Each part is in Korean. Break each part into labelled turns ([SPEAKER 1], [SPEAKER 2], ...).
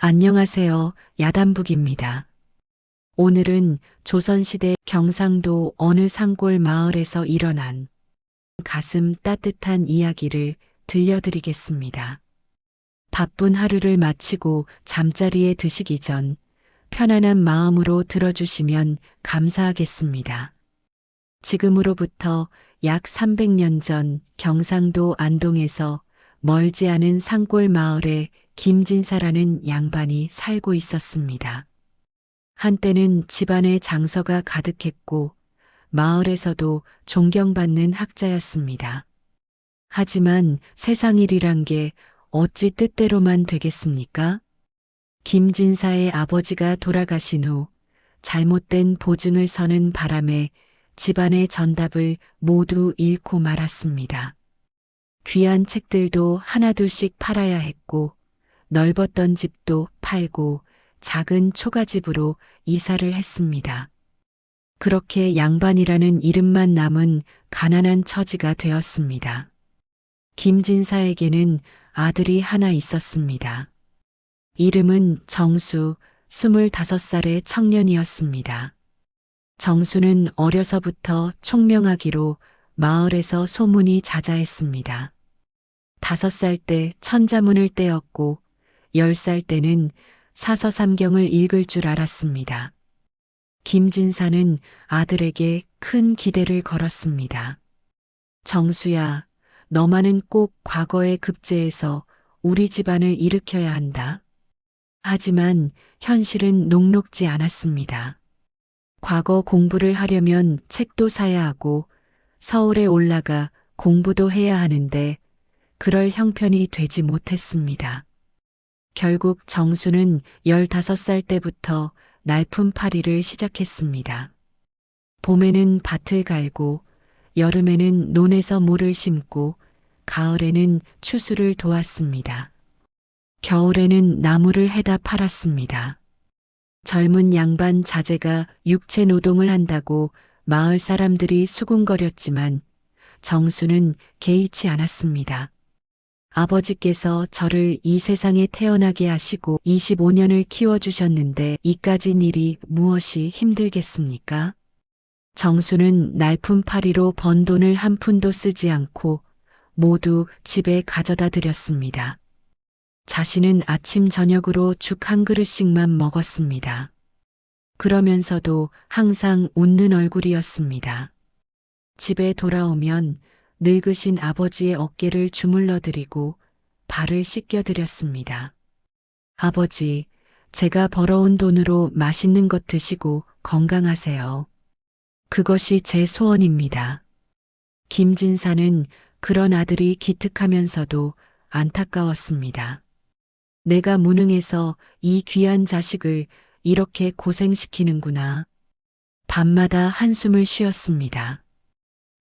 [SPEAKER 1] 안녕하세요. 야단북입니다. 오늘은 조선시대 경상도 어느 산골 마을에서 일어난 가슴 따뜻한 이야기를 들려드리겠습니다. 바쁜 하루를 마치고 잠자리에 드시기 전 편안한 마음으로 들어주시면 감사하겠습니다. 지금으로부터 약 300년 전 경상도 안동에서 멀지 않은 산골 마을에 김진사라는 양반이 살고 있었습니다. 한때는 집안에 장서가 가득했고 마을에서도 존경받는 학자였습니다. 하지만 세상 일이란 게 어찌 뜻대로만 되겠습니까? 김진사의 아버지가 돌아가신 후 잘못된 보증을 서는 바람에 집안의 전답을 모두 잃고 말았습니다. 귀한 책들도 하나둘씩 팔아야 했고 넓었던 집도 팔고 작은 초가집으로 이사를 했습니다. 그렇게 양반이라는 이름만 남은 가난한 처지가 되었습니다. 김진사에게는 아들이 하나 있었습니다. 이름은 정수, 25살의 청년이었습니다. 정수는 어려서부터 총명하기로 마을에서 소문이 자자했습니다. 5살 때 천자문을 떼었고 10살 때는 사서삼경을 읽을 줄 알았습니다. 김진사는 아들에게 큰 기대를 걸었습니다. 정수야, 너만은 꼭 과거의 급제에서 우리 집안을 일으켜야 한다. 하지만 현실은 녹록지 않았습니다. 과거 공부를 하려면 책도 사야 하고 서울에 올라가 공부도 해야 하는데 그럴 형편이 되지 못했습니다. 결국 정수는 15살 때부터 날품팔이를 시작했습니다. 봄에는 밭을 갈고 여름에는 논에서 모를 심고 가을에는 추수를 도왔습니다. 겨울에는 나무를 해다 팔았습니다. 젊은 양반 자제가 육체 노동을 한다고 마을 사람들이 수군거렸지만 정수는 개의치 않았습니다. 아버지께서 저를 이 세상에 태어나게 하시고 25년을 키워주셨는데 이까진 일이 무엇이 힘들겠습니까? 정수는 날품팔이로 번 돈을 한 푼도 쓰지 않고 모두 집에 가져다 드렸습니다. 자신은 아침 저녁으로 죽 한 그릇씩만 먹었습니다. 그러면서도 항상 웃는 얼굴이었습니다. 집에 돌아오면 늙으신 아버지의 어깨를 주물러 드리고 발을 씻겨 드렸습니다. 아버지, 제가 벌어온 돈으로 맛있는 것 드시고 건강하세요. 그것이 제 소원입니다. 김진사는 그런 아들이 기특하면서도 안타까웠습니다. 내가 무능해서 이 귀한 자식을 이렇게 고생시키는구나. 밤마다 한숨을 쉬었습니다.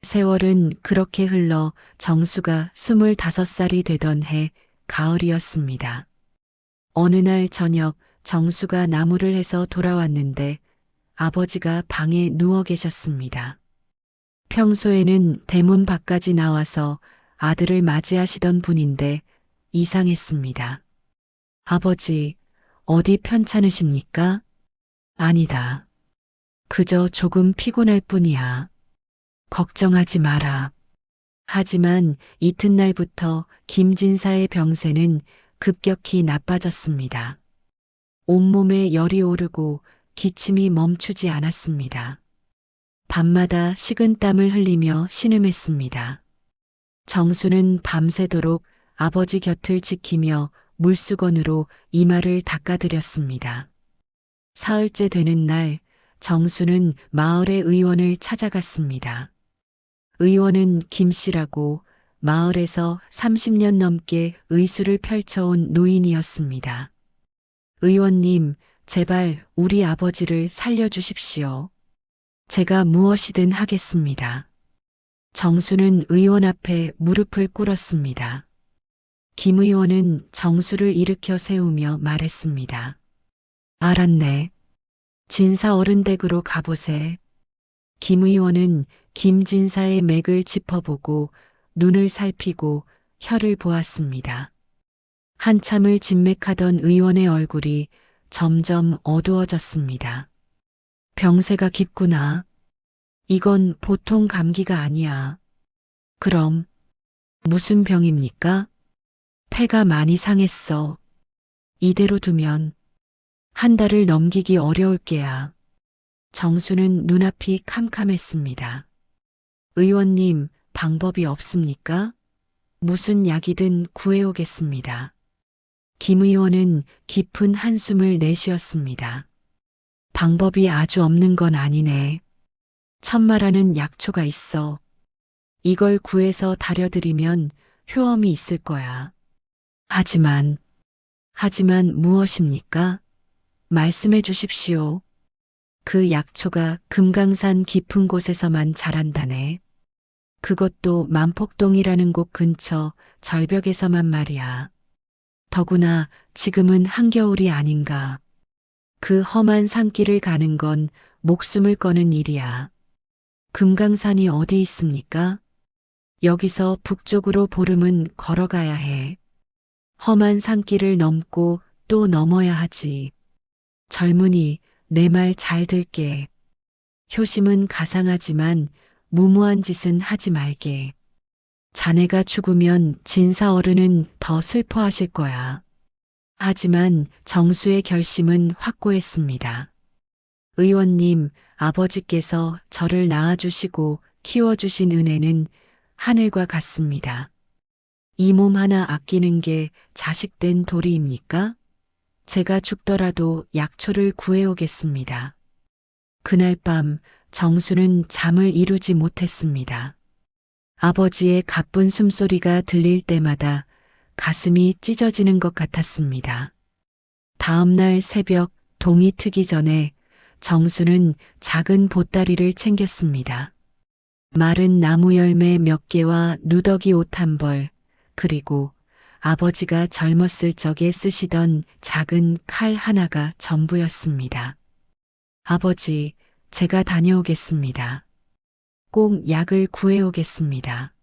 [SPEAKER 1] 세월은 그렇게 흘러 정수가 25살이 되던 해 가을이었습니다. 어느 날 저녁 정수가 나무를 해서 돌아왔는데 아버지가 방에 누워 계셨습니다. 평소에는 대문 밖까지 나와서 아들을 맞이하시던 분인데 이상했습니다. 아버지, 어디 편찮으십니까? 아니다. 그저 조금 피곤할 뿐이야. 걱정하지 마라. 하지만 이튿날부터 김진사의 병세는 급격히 나빠졌습니다. 온몸에 열이 오르고 기침이 멈추지 않았습니다. 밤마다 식은땀을 흘리며 신음했습니다. 정수는 밤새도록 아버지 곁을 지키며 물수건으로 이마를 닦아드렸습니다. 사흘째 되는 날 정수는 마을의 의원을 찾아갔습니다. 의원은 김씨라고 마을에서 30년 넘게 의수를 펼쳐온 노인이었습니다. 의원님, 제발 우리 아버지를 살려주십시오. 제가 무엇이든 하겠습니다. 정수는 의원 앞에 무릎을 꿇었습니다. 김 의원은 정수를 일으켜 세우며 말했습니다. 알았네. 진사 어른 댁으로 가보세. 김 의원은 김진사의 맥을 짚어보고 눈을 살피고 혀를 보았습니다. 한참을 진맥하던 의원의 얼굴이 점점 어두워졌습니다. 병세가 깊구나. 이건 보통 감기가 아니야. 그럼 무슨 병입니까? 폐가 많이 상했어. 이대로 두면 한 달을 넘기기 어려울 게야. 정수는 눈앞이 캄캄했습니다. 의원님, 방법이 없습니까? 무슨 약이든 구해오겠습니다. 김 의원은 깊은 한숨을 내쉬었습니다. 방법이 아주 없는 건 아니네. 천마라는 약초가 있어. 이걸 구해서 다려드리면 효험이 있을 거야. 하지만 무엇입니까? 말씀해 주십시오. 그 약초가 금강산 깊은 곳에서만 자란다네. 그것도 만폭동이라는 곳 근처 절벽에서만 말이야. 더구나 지금은 한겨울이 아닌가. 그 험한 산길을 가는 건 목숨을 거는 일이야. 금강산이 어디 있습니까? 여기서 북쪽으로 보름은 걸어가야 해. 험한 산길을 넘고 또 넘어야 하지. 젊은이, 내 말 잘 들게. 효심은 가상하지만 무모한 짓은 하지 말게. 자네가 죽으면 진사 어른은 더 슬퍼하실 거야. 하지만 정수의 결심은 확고했습니다. 의원님, 아버지께서 저를 낳아주시고 키워주신 은혜는 하늘과 같습니다. 이 몸 하나 아끼는 게 자식된 도리입니까? 제가 죽더라도 약초를 구해오겠습니다. 그날 밤 정수는 잠을 이루지 못했습니다. 아버지의 가쁜 숨소리가 들릴 때마다 가슴이 찢어지는 것 같았습니다. 다음 날 새벽 동이 트기 전에 정수는 작은 보따리를 챙겼습니다. 마른 나무 열매 몇 개와 누더기 옷 한 벌, 그리고 아버지가 젊었을 적에 쓰시던 작은 칼 하나가 전부였습니다. 아버지, 제가 다녀오겠습니다. 꼭 약을 구해오겠습니다.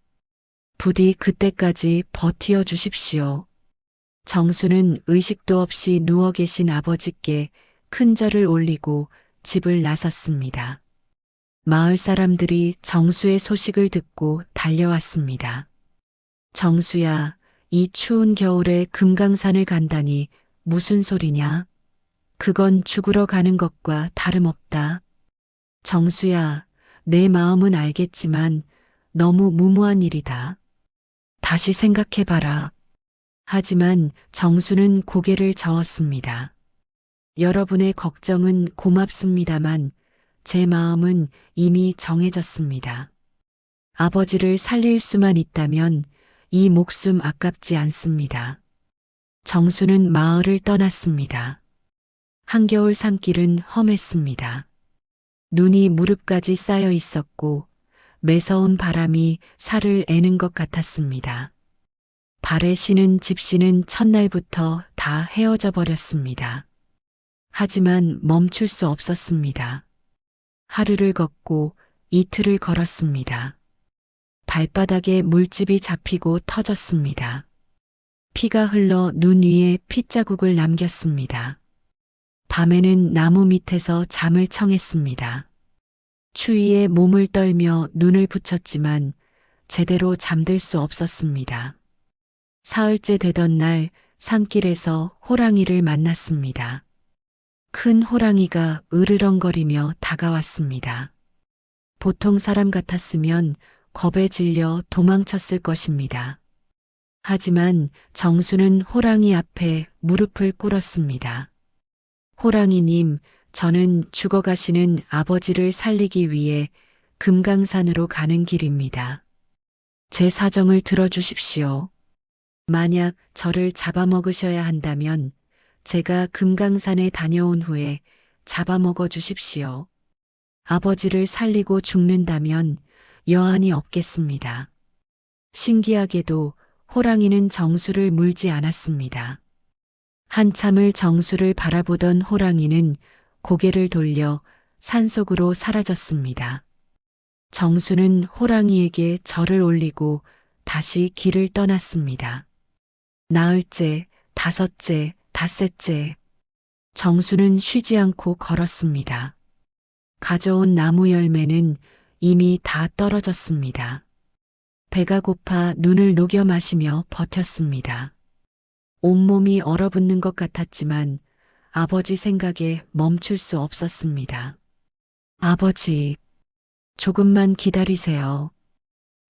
[SPEAKER 1] 부디 그때까지 버티어 주십시오. 정수는 의식도 없이 누워 계신 아버지께 큰 절을 올리고 집을 나섰습니다. 마을 사람들이 정수의 소식을 듣고 달려왔습니다. 정수야, 이 추운 겨울에 금강산을 간다니 무슨 소리냐? 그건 죽으러 가는 것과 다름없다. 정수야, 내 마음은 알겠지만 너무 무모한 일이다. 다시 생각해봐라. 하지만 정수는 고개를 저었습니다. 여러분의 걱정은 고맙습니다만 제 마음은 이미 정해졌습니다. 아버지를 살릴 수만 있다면 이 목숨 아깝지 않습니다. 정수는 마을을 떠났습니다. 한겨울 산길은 험했습니다. 눈이 무릎까지 쌓여 있었고 매서운 바람이 살을 애는 것 같았습니다. 발에 신은 집시는 첫날부터 다 헤어져 버렸습니다. 하지만 멈출 수 없었습니다. 하루를 걷고 이틀을 걸었습니다. 발바닥에 물집이 잡히고 터졌습니다. 피가 흘러 눈 위에 핏자국을 남겼습니다. 밤에는 나무 밑에서 잠을 청했습니다. 추위에 몸을 떨며 눈을 붙였지만 제대로 잠들 수 없었습니다. 사흘째 되던 날 산길에서 호랑이를 만났습니다. 큰 호랑이가 으르렁거리며 다가왔습니다. 보통 사람 같았으면 겁에 질려 도망쳤을 것입니다. 하지만 정수는 호랑이 앞에 무릎을 꿇었습니다. 호랑이님, 저는 죽어가시는 아버지를 살리기 위해 금강산으로 가는 길입니다. 제 사정을 들어주십시오. 만약 저를 잡아먹으셔야 한다면 제가 금강산에 다녀온 후에 잡아먹어 주십시오. 아버지를 살리고 죽는다면 여한이 없겠습니다. 신기하게도 호랑이는 정수를 물지 않았습니다. 한참을 정수를 바라보던 호랑이는 고개를 돌려 산속으로 사라졌습니다. 정수는 호랑이에게 절을 올리고 다시 길을 떠났습니다. 나흘째 다섯째, 닷새째. 정수는 쉬지 않고 걸었습니다. 가져온 나무 열매는 이미 다 떨어졌습니다. 배가 고파 눈을 녹여 마시며 버텼습니다. 온몸이 얼어붙는 것 같았지만 아버지 생각에 멈출 수 없었습니다. 아버지, 조금만 기다리세요.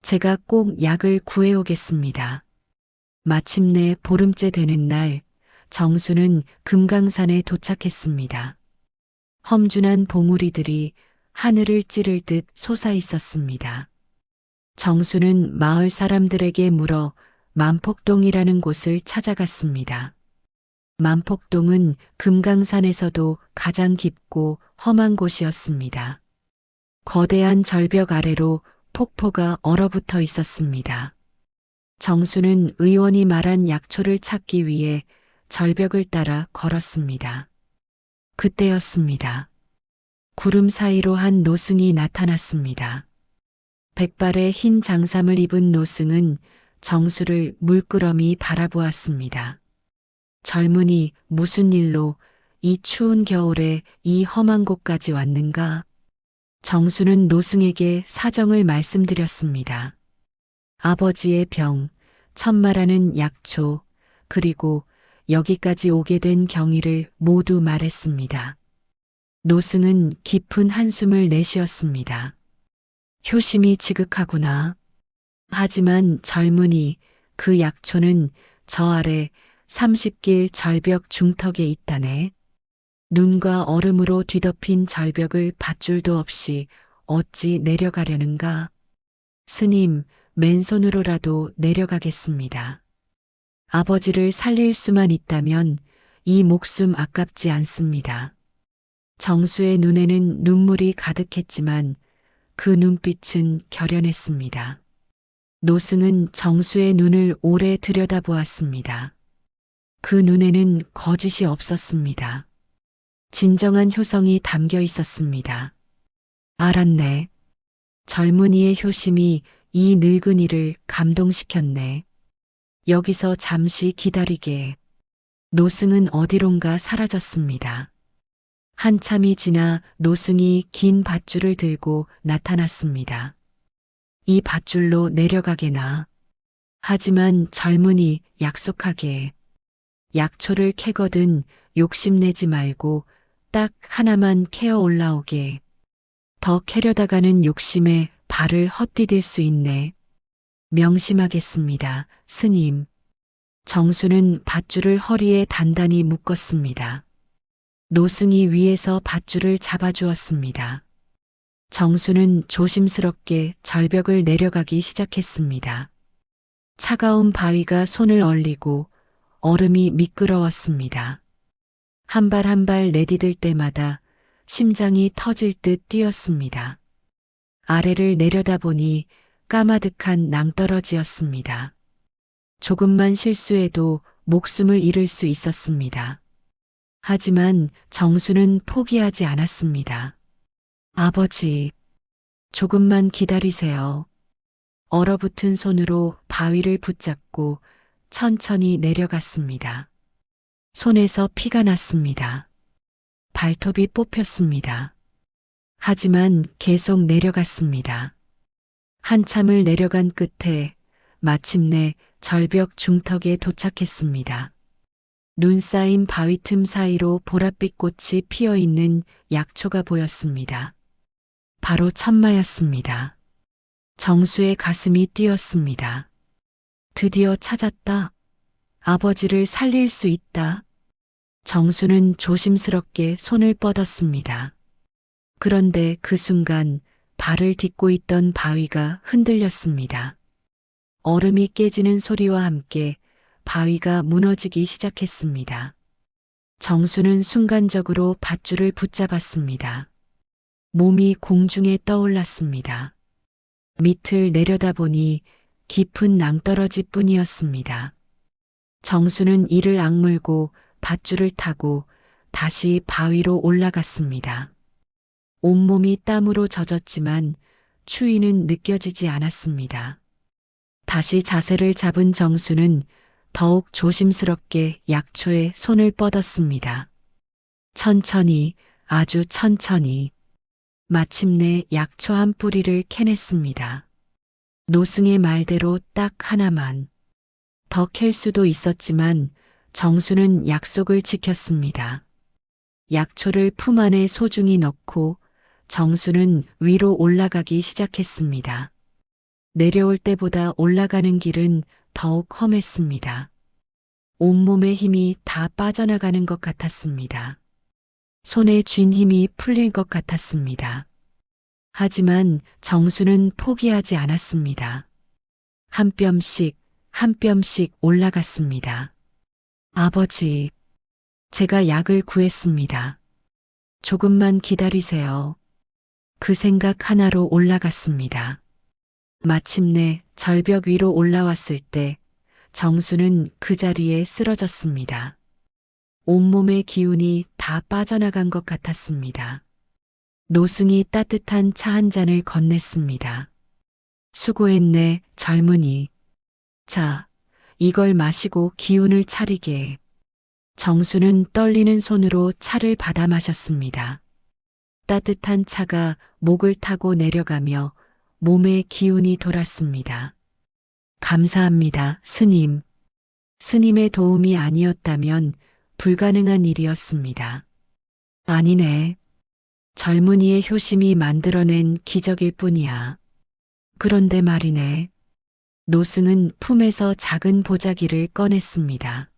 [SPEAKER 1] 제가 꼭 약을 구해오겠습니다. 마침내 보름째 되는 날, 정수는 금강산에 도착했습니다. 험준한 봉우리들이 하늘을 찌를 듯 솟아 있었습니다. 정수는 마을 사람들에게 물어 만폭동이라는 곳을 찾아갔습니다. 만폭동은 금강산에서도 가장 깊고 험한 곳이었습니다. 거대한 절벽 아래로 폭포가 얼어붙어 있었습니다. 정수는 의원이 말한 약초를 찾기 위해 절벽을 따라 걸었습니다. 그때였습니다. 구름 사이로 한 노승이 나타났습니다. 백발의 흰 장삼을 입은 노승은 정수를 물끄러미 바라보았습니다. 젊은이, 무슨 일로 이 추운 겨울에 이 험한 곳까지 왔는가? 정수는 노승에게 사정을 말씀드렸습니다. 아버지의 병, 천마라는 약초, 그리고 여기까지 오게 된 경위를 모두 말했습니다. 노승은 깊은 한숨을 내쉬었습니다. 효심이 지극하구나. 하지만 젊은이, 그 약초는 저 아래 30길 절벽 중턱에 있다네. 눈과 얼음으로 뒤덮인 절벽을 밧줄도 없이 어찌 내려가려는가? 스님, 맨손으로라도 내려가겠습니다. 아버지를 살릴 수만 있다면 이 목숨 아깝지 않습니다. 정수의 눈에는 눈물이 가득했지만 그 눈빛은 결연했습니다. 노승은 정수의 눈을 오래 들여다보았습니다. 그 눈에는 거짓이 없었습니다. 진정한 효성이 담겨 있었습니다. 알았네. 젊은이의 효심이 이 늙은이를 감동시켰네. 여기서 잠시 기다리게. 노승은 어디론가 사라졌습니다. 한참이 지나 노승이 긴 밧줄을 들고 나타났습니다. 이 밧줄로 내려가게나. 하지만 젊은이 약속하게. 약초를 캐거든 욕심내지 말고 딱 하나만 캐어 올라오게. 더 캐려다가는 욕심에 발을 헛디딜 수 있네. 명심하겠습니다, 스님. 정수는 밧줄을 허리에 단단히 묶었습니다. 노승이 위에서 밧줄을 잡아주었습니다. 정수는 조심스럽게 절벽을 내려가기 시작했습니다. 차가운 바위가 손을 얼리고 얼음이 미끄러웠습니다. 한 발 한 발 내디딜 때마다 심장이 터질 듯 뛰었습니다. 아래를 내려다보니 까마득한 낭떠러지였습니다. 조금만 실수해도 목숨을 잃을 수 있었습니다. 하지만 정수는 포기하지 않았습니다. 아버지, 조금만 기다리세요. 얼어붙은 손으로 바위를 붙잡고 천천히 내려갔습니다. 손에서 피가 났습니다. 발톱이 뽑혔습니다. 하지만 계속 내려갔습니다. 한참을 내려간 끝에 마침내 절벽 중턱에 도착했습니다. 눈 쌓인 바위 틈 사이로 보랏빛 꽃이 피어 있는 약초가 보였습니다. 바로 천마였습니다. 정수의 가슴이 뛰었습니다. 드디어 찾았다. 아버지를 살릴 수 있다. 정수는 조심스럽게 손을 뻗었습니다. 그런데 그 순간 발을 딛고 있던 바위가 흔들렸습니다. 얼음이 깨지는 소리와 함께 바위가 무너지기 시작했습니다. 정수는 순간적으로 밧줄을 붙잡았습니다. 몸이 공중에 떠올랐습니다. 밑을 내려다보니 깊은 낭떠러지뿐이었습니다. 정수는 이를 악물고 밧줄을 타고 다시 바위로 올라갔습니다. 온몸이 땀으로 젖었지만 추위는 느껴지지 않았습니다. 다시 자세를 잡은 정수는 더욱 조심스럽게 약초에 손을 뻗었습니다. 천천히, 아주 천천히. 마침내 약초 한 뿌리를 캐냈습니다. 노승의 말대로 딱 하나만. 더 캘 수도 있었지만 정수는 약속을 지켰습니다. 약초를 품 안에 소중히 넣고 정수는 위로 올라가기 시작했습니다. 내려올 때보다 올라가는 길은 더욱 험했습니다. 온몸의 힘이 다 빠져나가는 것 같았습니다. 손에 쥔 힘이 풀릴 것 같았습니다. 하지만 정수는 포기하지 않았습니다. 한 뼘씩, 한 뼘씩 올라갔습니다. 아버지, 제가 약을 구했습니다. 조금만 기다리세요. 그 생각 하나로 올라갔습니다. 마침내 절벽 위로 올라왔을 때 정수는 그 자리에 쓰러졌습니다. 온몸의 기운이 다 빠져나간 것 같았습니다. 노승이 따뜻한 차 한 잔을 건넸습니다. 수고했네, 젊은이. 자, 이걸 마시고 기운을 차리게. 정수는 떨리는 손으로 차를 받아 마셨습니다. 따뜻한 차가 목을 타고 내려가며 몸에 기운이 돌았습니다. 감사합니다, 스님. 스님의 도움이 아니었다면 불가능한 일이었습니다. 아니네. 젊은이의 효심이 만들어낸 기적일 뿐이야. 그런데 말이네. 노승은 품에서 작은 보자기를 꺼냈습니다.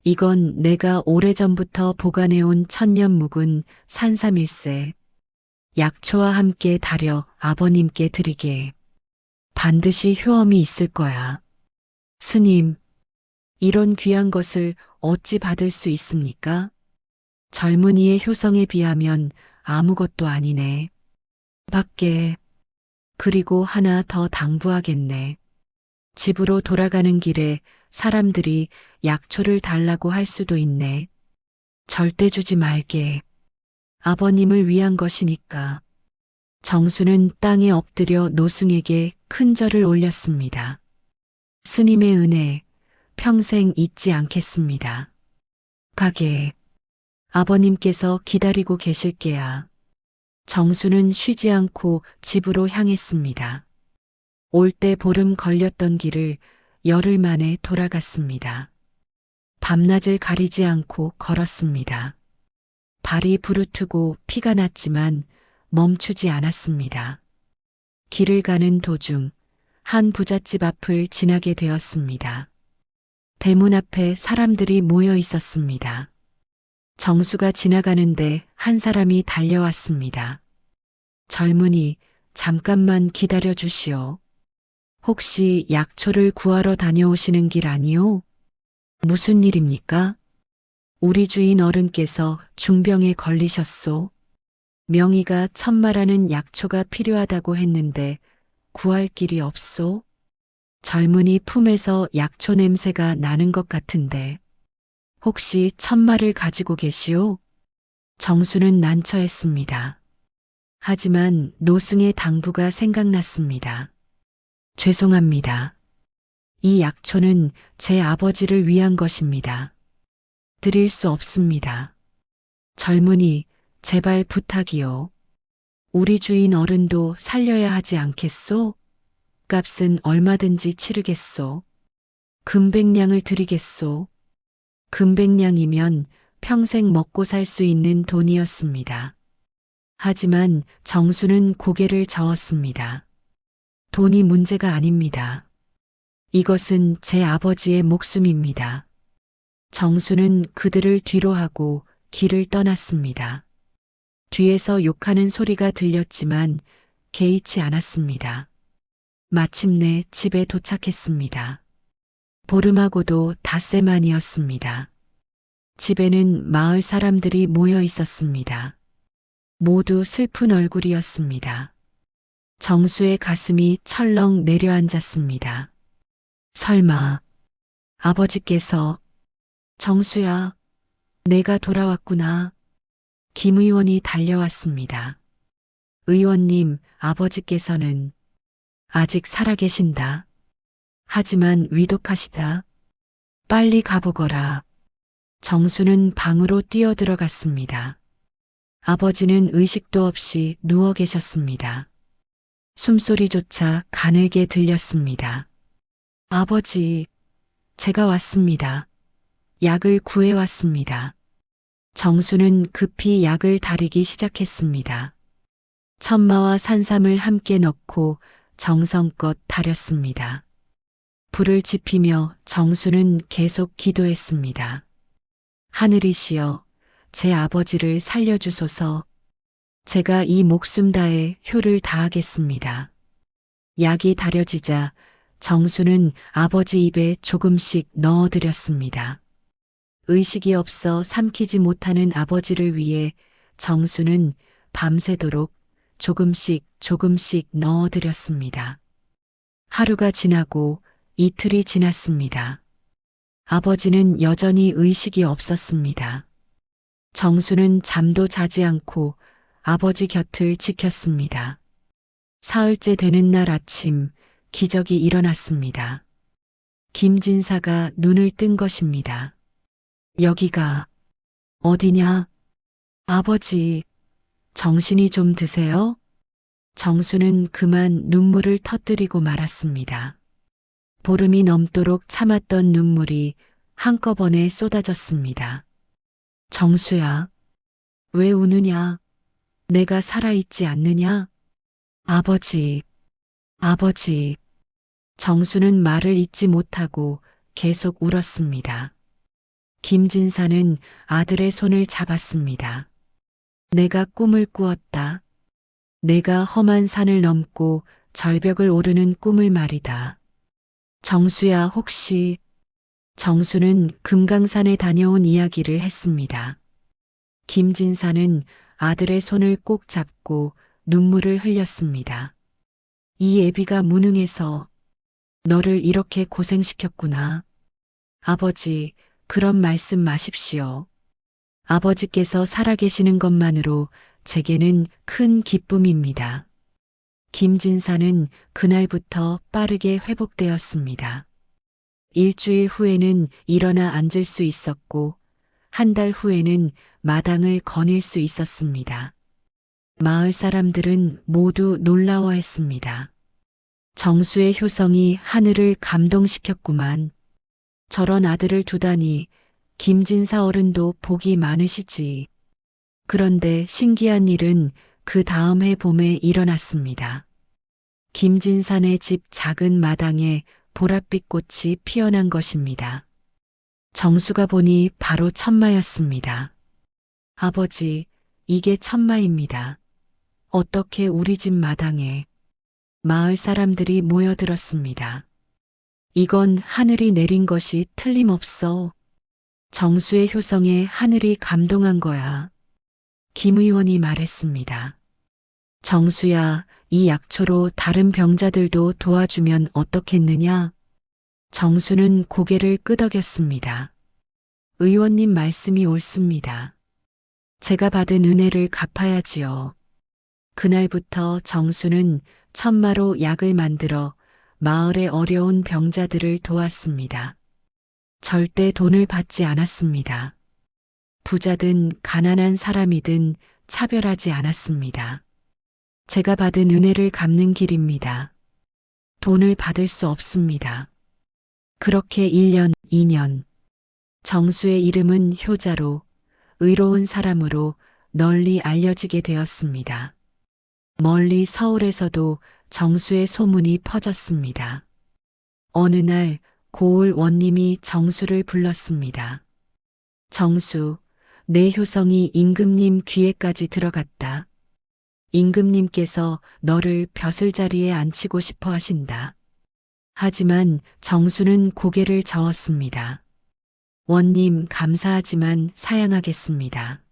[SPEAKER 1] 이건 내가 오래전부터 보관해온 천년 묵은 산삼일세. 약초와 함께 달여 아버님께 드리게. 반드시 효험이 있을 거야. 스님, 이런 귀한 것을 어찌 받을 수 있습니까? 젊은이의 효성에 비하면 아무것도 아니네. 밖에, 그리고 하나 더 당부하겠네. 집으로 돌아가는 길에 사람들이 약초를 달라고 할 수도 있네. 절대 주지 말게. 아버님을 위한 것이니까. 정수는 땅에 엎드려 노승에게 큰 절을 올렸습니다. 스님의 은혜, 평생 잊지 않겠습니다. 가게. 아버님께서 기다리고 계실게야. 정수는 쉬지 않고 집으로 향했습니다. 올 때 보름 걸렸던 길을 열흘 만에 돌아갔습니다. 밤낮을 가리지 않고 걸었습니다. 발이 부르트고 피가 났지만 멈추지 않았습니다. 길을 가는 도중 한 부잣집 앞을 지나게 되었습니다. 대문 앞에 사람들이 모여 있었습니다. 정수가 지나가는데 한 사람이 달려왔습니다. 젊은이, 잠깐만 기다려 주시오. 혹시 약초를 구하러 다녀오시는 길 아니오? 무슨 일입니까? 우리 주인 어른께서 중병에 걸리셨소. 명의가 천마라는 약초가 필요하다고 했는데 구할 길이 없소? 젊은이 품에서 약초 냄새가 나는 것 같은데 혹시 천마를 가지고 계시오? 정수는 난처했습니다. 하지만 노승의 당부가 생각났습니다. 죄송합니다. 이 약초는 제 아버지를 위한 것입니다. 드릴 수 없습니다. 젊은이, 제발 부탁이요. 우리 주인 어른도 살려야 하지 않겠소? 값은 얼마든지 치르겠소. 금백냥을 드리겠소. 금백냥이면 평생 먹고 살 수 있는 돈이었습니다. 하지만 정수는 고개를 저었습니다. 돈이 문제가 아닙니다. 이것은 제 아버지의 목숨입니다. 정수는 그들을 뒤로하고 길을 떠났습니다. 뒤에서 욕하는 소리가 들렸지만 개의치 않았습니다. 마침내 집에 도착했습니다. 보름하고도 닷새 만이었습니다. 집에는 마을 사람들이 모여 있었습니다. 모두 슬픈 얼굴이었습니다. 정수의 가슴이 철렁 내려앉았습니다. 설마 아버지께서 정수야, 내가 돌아왔구나. 김 의원이 달려왔습니다. 의원님, 아버지께서는 아직 살아계신다. 하지만 위독하시다. 빨리 가보거라. 정수는 방으로 뛰어들어갔습니다. 아버지는 의식도 없이 누워 계셨습니다. 숨소리조차 가늘게 들렸습니다. 아버지, 제가 왔습니다. 약을 구해왔습니다. 정수는 급히 약을 다리기 시작했습니다. 천마와 산삼을 함께 넣고 정성껏 다렸습니다. 불을 지피며 정수는 계속 기도했습니다. 하늘이시여, 제 아버지를 살려주소서. 제가 이 목숨 다해 효를 다하겠습니다. 약이 다려지자 정수는 아버지 입에 조금씩 넣어드렸습니다. 의식이 없어 삼키지 못하는 아버지를 위해 정수는 밤새도록 조금씩 조금씩 넣어드렸습니다. 하루가 지나고 이틀이 지났습니다. 아버지는 여전히 의식이 없었습니다. 정수는 잠도 자지 않고 아버지 곁을 지켰습니다. 사흘째 되는 날 아침 기적이 일어났습니다. 김진사가 눈을 뜬 것입니다. 여기가 어디냐? 아버지, 정신이 좀 드세요? 정수는 그만 눈물을 터뜨리고 말았습니다. 보름이 넘도록 참았던 눈물이 한꺼번에 쏟아졌습니다. 정수야, 왜 우느냐? 내가 살아있지 않느냐? 아버지, 아버지. 정수는 말을 잇지 못하고 계속 울었습니다. 김진사는 아들의 손을 잡았습니다. 내가 꿈을 꾸었다. 내가 험한 산을 넘고 절벽을 오르는 꿈을 말이다. 정수야, 혹시... 정수는 금강산에 다녀온 이야기를 했습니다. 김진사는 아들의 손을 꼭 잡고 눈물을 흘렸습니다. 이 애비가 무능해서 너를 이렇게 고생시켰구나. 아버지, 그런 말씀 마십시오. 아버지께서 살아계시는 것만으로 제게는 큰 기쁨입니다. 김진사는 그날부터 빠르게 회복되었습니다. 일주일 후에는 일어나 앉을 수 있었고, 한 달 후에는 마당을 거닐 수 있었습니다. 마을 사람들은 모두 놀라워했습니다. 정수의 효성이 하늘을 감동시켰구만. 저런 아들을 두다니 김진사 어른도 복이 많으시지. 그런데 신기한 일은 그 다음 해 봄에 일어났습니다. 김진사네 집 작은 마당에 보랏빛 꽃이 피어난 것입니다. 정수가 보니 바로 천마였습니다. 아버지, 이게 천마입니다. 어떻게 우리 집 마당에... 마을 사람들이 모여들었습니다. 이건 하늘이 내린 것이 틀림없어. 정수의 효성에 하늘이 감동한 거야. 김 의원이 말했습니다. 정수야, 이 약초로 다른 병자들도 도와주면 어떻겠느냐? 정수는 고개를 끄덕였습니다. 의원님 말씀이 옳습니다. 제가 받은 은혜를 갚아야지요. 그날부터 정수는 천마로 약을 만들어 마을의 어려운 병자들을 도왔습니다. 절대 돈을 받지 않았습니다. 부자든 가난한 사람이든 차별하지 않았습니다. 제가 받은 은혜를 갚는 길입니다. 돈을 받을 수 없습니다. 그렇게 1년, 2년. 정수의 이름은 효자로, 의로운 사람으로 널리 알려지게 되었습니다. 멀리 서울에서도 정수의 소문이 퍼졌습니다. 어느 날 고을 원님이 정수를 불렀습니다. 정수, 내 효성이 임금님 귀에까지 들어갔다. 임금님께서 너를 벼슬자리에 앉히고 싶어 하신다. 하지만 정수는 고개를 저었습니다. 원님, 감사하지만 사양하겠습니다.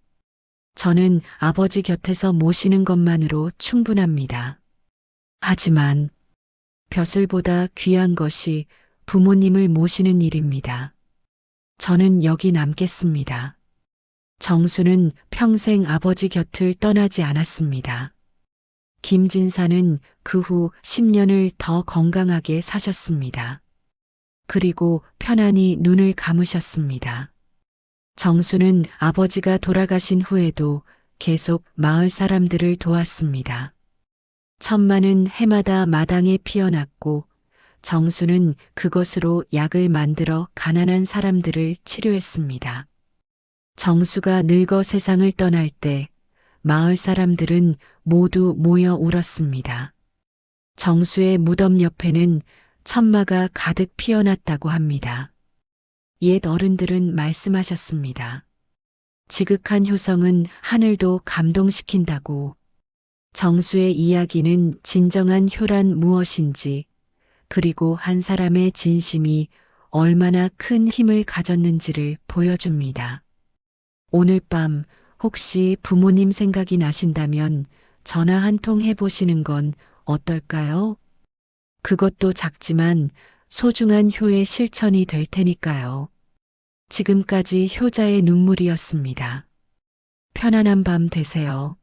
[SPEAKER 1] 저는 아버지 곁에서 모시는 것만으로 충분합니다. 하지만 벼슬보다 귀한 것이 부모님을 모시는 일입니다. 저는 여기 남겠습니다. 정수는 평생 아버지 곁을 떠나지 않았습니다. 김진사는 그 후 10년을 더 건강하게 사셨습니다. 그리고 편안히 눈을 감으셨습니다. 정수는 아버지가 돌아가신 후에도 계속 마을 사람들을 도왔습니다. 천마는 해마다 마당에 피어났고 정수는 그것으로 약을 만들어 가난한 사람들을 치료했습니다. 정수가 늙어 세상을 떠날 때 마을 사람들은 모두 모여 울었습니다. 정수의 무덤 옆에는 천마가 가득 피어났다고 합니다. 옛 어른들은 말씀하셨습니다. 지극한 효성은 하늘도 감동시킨다고. 정수의 이야기는 진정한 효란 무엇인지, 그리고 한 사람의 진심이 얼마나 큰 힘을 가졌는지를 보여줍니다. 오늘 밤 혹시 부모님 생각이 나신다면 전화 한 통 해보시는 건 어떨까요? 그것도 작지만 소중한 효의 실천이 될 테니까요. 지금까지 효자의 눈물이었습니다. 편안한 밤 되세요.